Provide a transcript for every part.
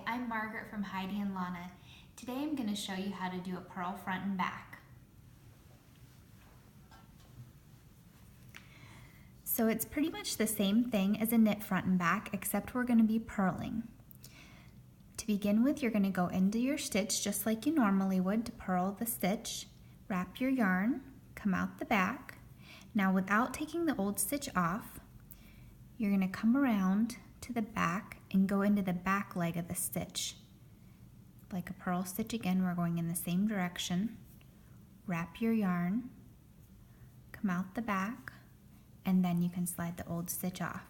Hi, I'm Margaret from Heidi and Lana. Today I'm going to show you how to do a purl front and back. So it's pretty much the same thing as a knit front and back, except we're going to be purling. To begin with, you're going to go into your stitch just like you normally would to purl the stitch. Wrap your yarn, come out the back. Now without taking the old stitch off, you're going to come around to the back and go into the back leg of the stitch. Like a purl stitch again, we're going in the same direction. Wrap your yarn, come out the back, and then you can slide the old stitch off.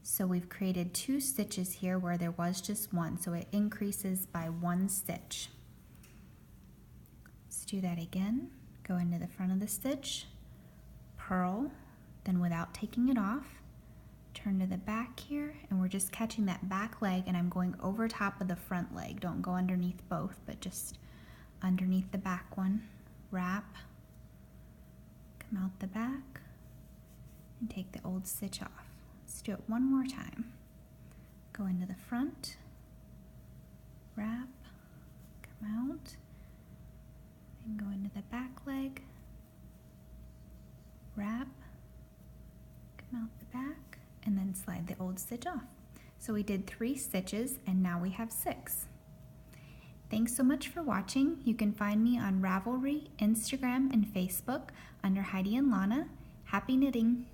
So we've created 2 stitches here where there was just one, so it increases by 1 stitch. Let's do that again. Go into the front of the stitch, purl, then without taking it off, turn to the back here, and we're just catching that back leg, and I'm going over top of the front leg. Don't go underneath both, but just underneath the back one. Wrap, come out the back, and take the old stitch off. Let's do it one more time. Go into the front, wrap, come out, then go into the back leg, wrap, come out the back, and then slide the old stitch off. So we did 3 stitches and now we have 6. Thanks so much for watching. You can find me on Ravelry, Instagram, and Facebook under Heidi and Lana. Happy knitting!